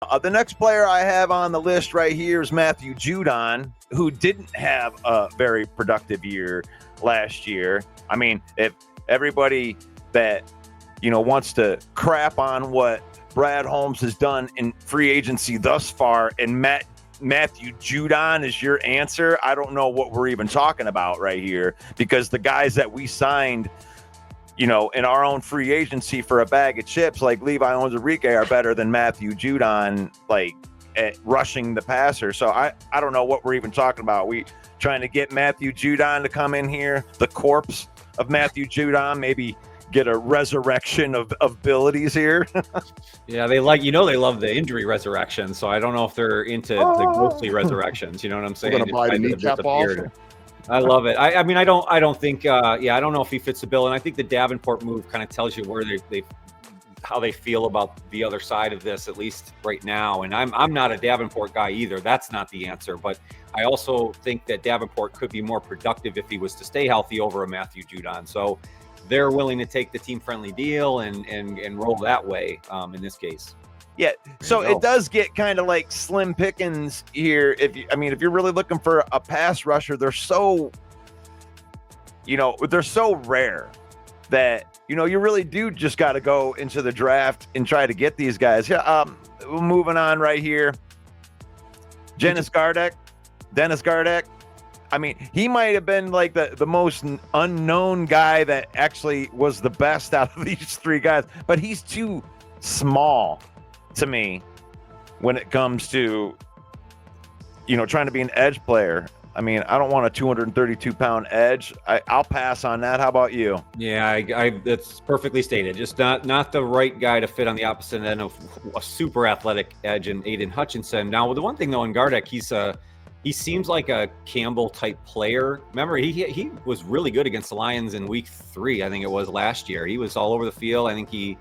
The next player I have on the list right here is Matthew Judon, who didn't have a very productive year last year. I mean, if everybody that, wants to crap on what Brad Holmes has done in free agency thus far, and Matthew Judon is your answer, I don't know what we're even talking about right here, because the guys that we signed, in our own free agency for a bag of chips, like Levi Onwuzurike, are better than Matthew Judon, like at rushing the passer. So I don't know what we're even talking about. We trying to get Matthew Judon to come in here, the corpse of Matthew Judon, maybe get a resurrection of abilities here. Yeah, they love the injury resurrection. So I don't know if they're into the ghostly resurrections. You know what I'm saying? We're gonna buy the kneecap off. I love it. I mean, I don't think, I don't know if he fits the bill. And I think the Davenport move kind of tells you where how they feel about the other side of this, at least right now. And I'm not a Davenport guy either. That's not the answer. But I also think that Davenport could be more productive if he was to stay healthy over a Matthew Judon. So they're willing to take the team-friendly deal and roll that way in this case. Yeah, so it does get kind of like slim pickings here. If you're really looking for a pass rusher, they're so rare that you really do just got to go into the draft and try to get these guys. Yeah, moving on right here. Dennis Gardeck. I mean, he might have been like the most unknown guy that actually was the best out of these three guys, but he's too small to me when it comes to trying to be an edge player. I mean, I don't want a 232-pound edge. I'll pass on that. How about you? Yeah, that's perfectly stated. Just not the right guy to fit on the opposite end of a super athletic edge in Aiden Hutchinson. Now, the one thing though in Gardeck, he seems like a Campbell type player. Remember, he was really good against the Lions in week 3. I think it was last year. He was all over the field. I think he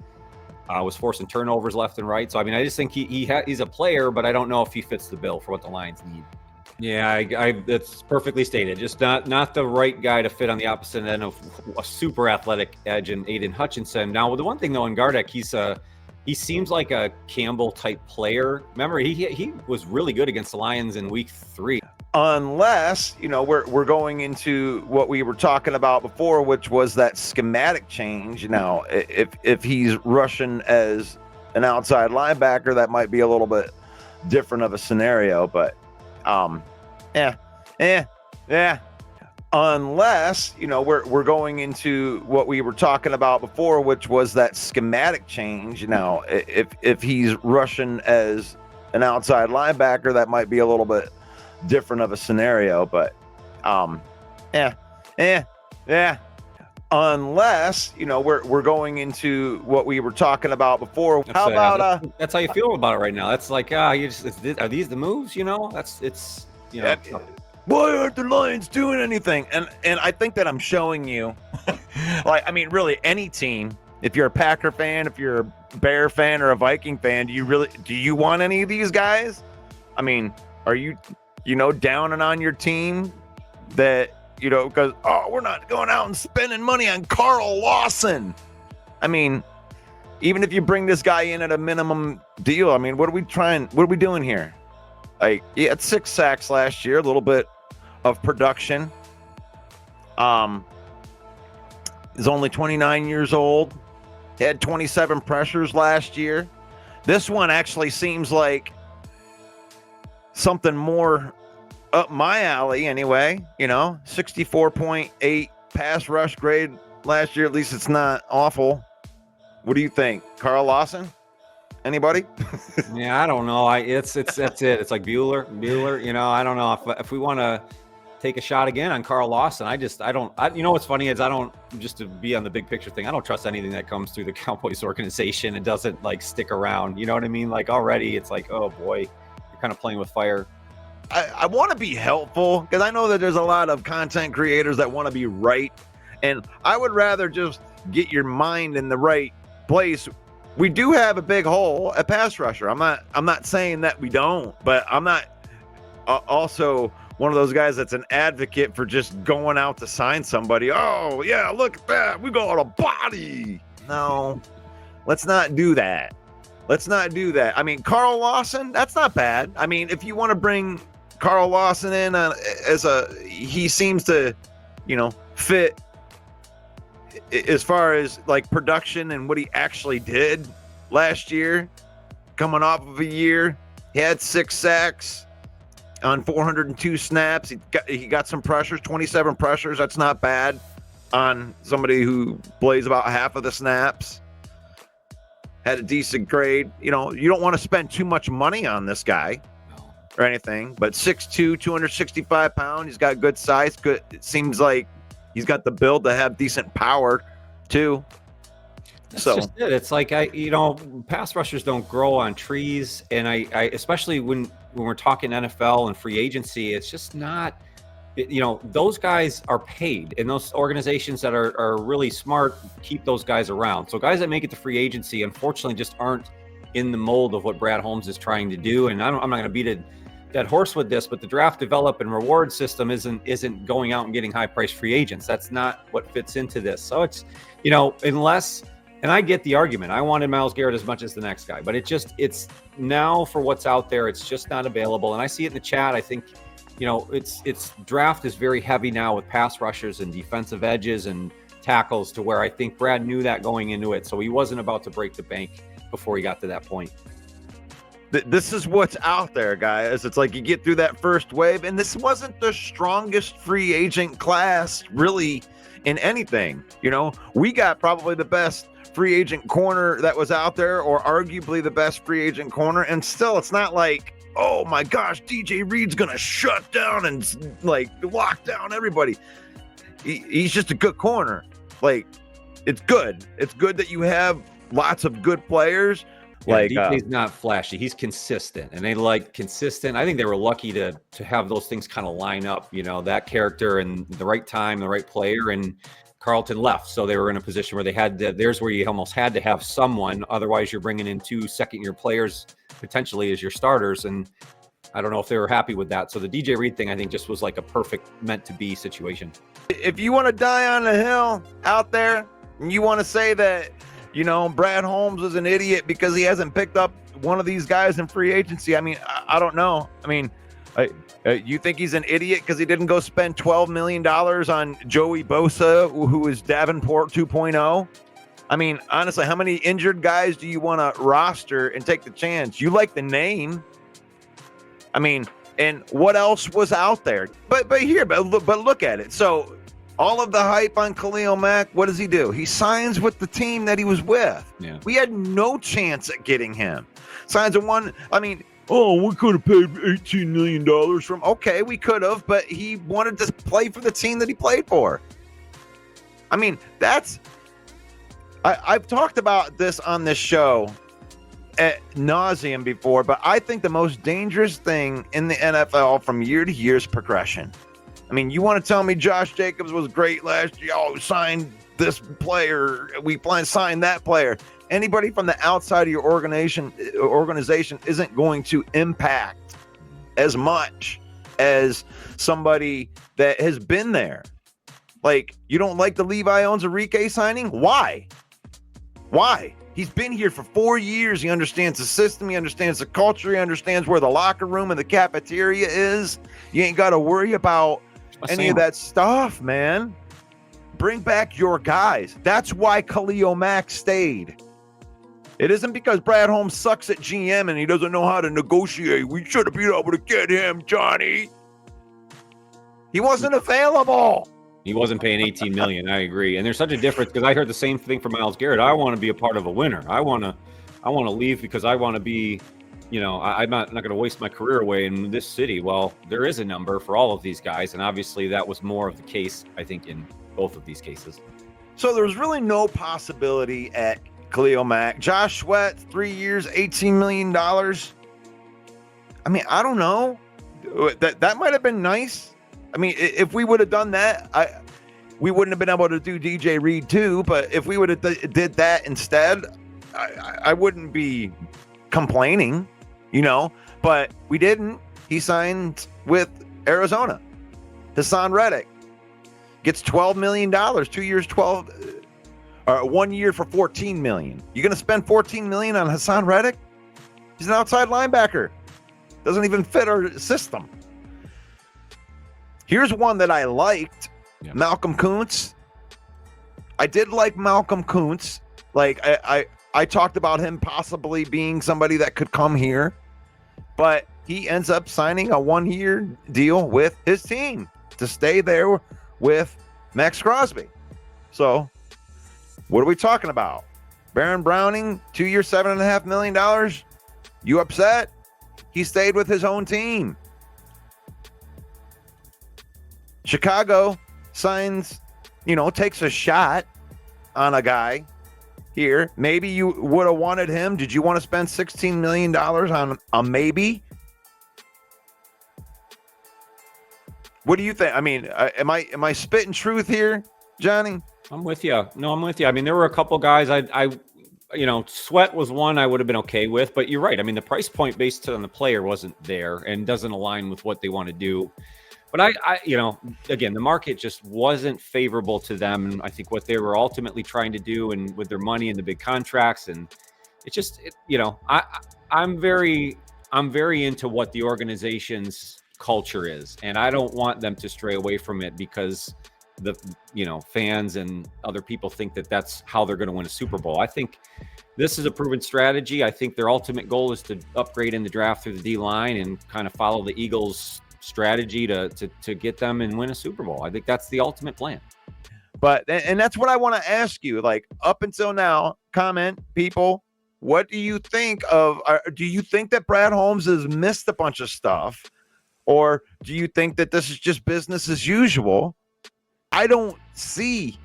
was forcing turnovers left and right. So, I mean, I just think he's a player, but I don't know if he fits the bill for what the Lions need. Yeah, that's perfectly stated. Just not the right guy to fit on the opposite end of a super athletic edge in Aiden Hutchinson. Now, the one thing though in Gardeck, he seems like a Campbell type player. Remember, he was really good against the Lions in week 3. Unless, we're going into what we were talking about before, which was that schematic change. Now, if he's rushing as an outside linebacker, that might be a little bit different of a scenario, but unless, we're going into what we were talking about before, which was that schematic change. Now, if he's rushing as an outside linebacker, that might be a little bit different of a scenario, but unless we're going into what we were talking about before. That's how you feel about it right now. That's like are these the moves? Why aren't the Lions doing anything? And I think that I'm showing you, really any team. If you're a Packer fan, if you're a Bear fan or a Viking fan, do you want any of these guys? I mean, are you downing on your team that, because, we're not going out and spending money on Carl Lawson. I mean, even if you bring this guy in at a minimum deal, I mean, what are we doing here? Like, he had 6 sacks last year, a little bit of production. He's only 29 years old. He had 27 pressures last year. This one actually seems like something more up my alley anyway. 64.8 pass rush grade last year. At least it's not awful. What do you think? Carl Lawson? Anybody? Yeah, I don't know. That's it. It's like Bueller. I don't know if we want to take a shot again on Carl Lawson. What's funny is just to be on the big picture thing, I don't trust anything that comes through the Cowboys organization. It doesn't stick around. You know what I mean? Like already it's like, oh boy, you're kind of playing with fire. I want to be helpful because I know that there's a lot of content creators that want to be right. And I would rather just get your mind in the right place. We do have a big hole at pass rusher. I'm not saying that we don't, but I'm not also one of those guys that's an advocate for just going out to sign somebody. Oh yeah, look at that. We got a body. No, let's not do that. Let's not do that. I mean, Carl Lawson, that's not bad. I mean, if you want to bring Carl Lawson in he seems to, fit as far as like production and what he actually did last year, coming off of a year. He had 6 sacks on 402 snaps. He got some pressures, 27 pressures. That's not bad on somebody who plays about half of the snaps. Had a decent grade. You don't want to spend too much money on this guy or anything, but 6'2", 265 pounds. He's got good size. Good. It seems like he's got the build to have decent power too. That's just it. It's like pass rushers don't grow on trees, and I especially when we're talking NFL and free agency, it's just not. Those guys are paid, and those organizations that are really smart keep those guys around. So guys that make it to free agency, unfortunately, just aren't in the mold of what Brad Holmes is trying to do. And I'm not going to beat a dead horse with this, but the draft, develop, and reward system isn't going out and getting high-priced free agents. That's not what fits into this. So it's, unless, and I get the argument. I wanted Myles Garrett as much as the next guy, but it's now for what's out there, it's just not available. And I see it in the chat. I think, it's draft is very heavy now with pass rushers and defensive edges and tackles, to where I think Brad knew that going into it. So he wasn't about to break the bank before he got to that point. This is what's out there, guys. It's like you get through that first wave, and this wasn't the strongest free agent class really in anything. We got probably the best free agent corner that was out there, or arguably the best free agent corner, and still it's not like, oh my gosh, DJ Reed's gonna shut down and like lock down everybody. He's just a good corner. Like, it's good. It's good that you have lots of good players. Yeah, like DJ's not flashy. He's consistent, and they like consistent. I think they were lucky to have those things kind of line up. That character and the right time, the right player, and Carlton left, so they were in a position where they had to, there's where you almost had to have someone. Otherwise, you're bringing in 2 second-year players potentially as your starters, and I don't know if they were happy with that. So the DJ Reed thing, I think, just was like a perfect meant-to-be situation. If you want to die on the hill out there, and you want to say that, Brad Holmes is an idiot because he hasn't picked up one of these guys in free agency, I mean, I don't know. I mean, you think he's an idiot because he didn't go spend $12 million on Joey Bosa, who is Davenport 2.0? I mean, honestly, how many injured guys do you want to roster and take the chance? You like the name. I mean, and what else was out there? But look at it. So all of the hype on Khalil Mack, what does he do? He signs with the team that he was with. Yeah. We had no chance at getting him. Signs a one. I mean, we could have paid $18 million from. Okay, we could have, but he wanted to play for the team that he played for. I mean, I've talked about this on this show ad nauseum before, but I think the most dangerous thing in the NFL from year to year is progression. I mean, you want to tell me Josh Jacobs was great last year? Oh, signed this player. We signed that player. Anybody from the outside of your organization isn't going to impact as much as somebody that has been there. Like, you don't like the Levi Onwuzurike signing? Why? He's been here for 4 years. He understands the system. He understands the culture. He understands where the locker room and the cafeteria is. You ain't got to worry about any of that stuff, man. Bring back your guys. That's why Khalil Mack stayed. It isn't because Brad Holmes sucks at GM and he doesn't know how to negotiate. We should have been able to get him, Johnny. He wasn't available. He wasn't paying $18 million. I agree. And there's such a difference, because I heard the same thing from Myles Garrett. I want to be a part of a winner. I want to leave because I want to be, I'm not going to waste my career away in this city. Well, there is a number for all of these guys, and obviously that was more of the case, I think, in both of these cases. So there's really no possibility at Khalil Mack. Josh Sweat, 3 years, $18 million. I mean, I don't know. That might have been nice. I mean, if we would have done that, we wouldn't have been able to do DJ Reed too. But if we would have did that instead, I wouldn't be complaining, But we didn't. He signed with Arizona. Hassan Reddick gets $12 million, 2 years, 12. 1 year for $14 million. You're going to spend $14 million on Hassan Reddick? He's an outside linebacker. Doesn't even fit our system. Here's one that I liked. Yeah. Malcolm Kuntz. I did like Malcolm Kuntz. Like I talked about him possibly being somebody that could come here, but he ends up signing a 1-year deal with his team to stay there with Max Crosby. So what are we talking about? Baron Browning, 2 years, $7.5 million. You upset? He stayed with his own team. Chicago signs, takes a shot on a guy here. Maybe you would have wanted him. Did you want to spend $16 million on a maybe? What do you think? I mean, am I spitting truth here, Johnny? I'm with you. No, I'm with you. I mean, there were a couple guys Sweat was one I would have been okay with, but you're right. I mean, the price point based on the player wasn't there and doesn't align with what they want to do. But I again, the market just wasn't favorable to them. And I think what they were ultimately trying to do and with their money and the big contracts, and it's just, I'm very into what the organization's culture is. And I don't want them to stray away from it because the fans and other people think that that's how they're going to win a Super Bowl. I think this is a proven strategy. I think their ultimate goal is to upgrade in the draft through the D line and kind of follow the Eagles' strategy to get them and win a Super Bowl. I think that's the ultimate plan. And that's what I want to ask you. Like, up until now, comment, people, what do you think of? Do you think that Brad Holmes has missed a bunch of stuff, or do you think that this is just business as usual? I don't see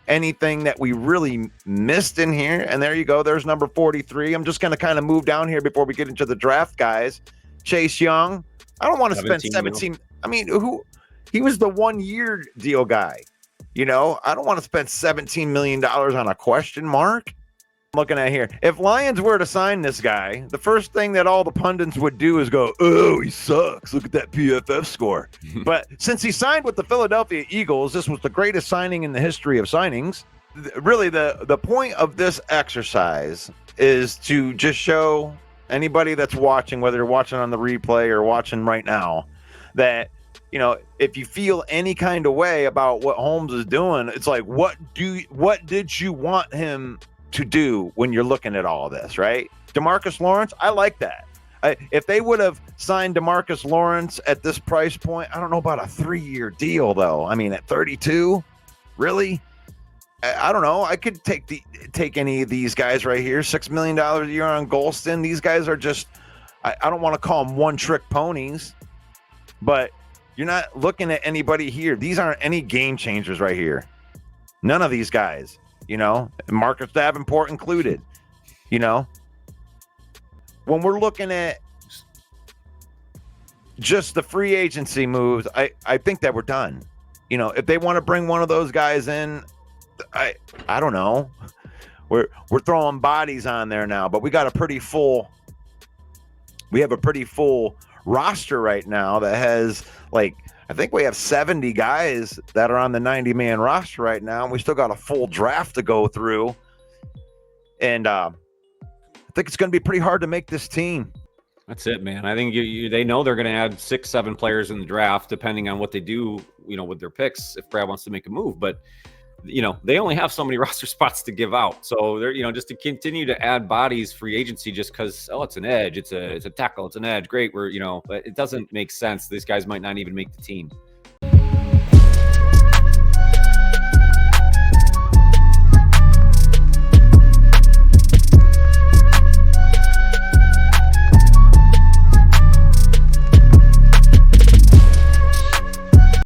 anything that we really missed in here. And there you go. There's number 43. I'm just going to kind of move down here before we get into the draft, guys. Chase Young. I don't want to spend 17. I mean, he was the 1-year deal guy. I don't want to spend $17 million on a question mark. I'm looking at here. If Lions were to sign this guy, the first thing that all the pundits would do is go, "Oh, he sucks. Look at that PFF score." But since he signed with the Philadelphia Eagles, this was the greatest signing in the history of signings. Really, the point of this exercise is to just show anybody that's watching, whether you're watching on the replay or watching right now, that, if you feel any kind of way about what Holmes is doing, it's like, what did you want him to do when you're looking at all this, right? DeMarcus Lawrence, I like that. If they would have signed DeMarcus Lawrence at this price point, I don't know about a 3-year deal, though. I mean, at 32, really? I don't know. I could take any of these guys right here. $6 million a year on Golston. These guys are just, I don't want to call them one-trick ponies, but you're not looking at anybody here. These aren't any game changers right here. None of these guys, Marcus Davenport included, when we're looking at just the free agency moves, I think that we're done. If they want to bring one of those guys in, I don't know. We're throwing bodies on there now, but we have a pretty full roster right now that has, like, I think we have 70 guys that are on the 90-man roster right now, and we still got a full draft to go through. And I think it's going to be pretty hard to make this team. That's it, man. I think they know they're going to add 6-7 players in the draft, depending on what they do, with their picks, if Brad wants to make a move. But they only have so many roster spots to give out. So they're, just to continue to add bodies free agency just because, it's an edge, it's a tackle, it's an edge. Great. But it doesn't make sense. These guys might not even make the team.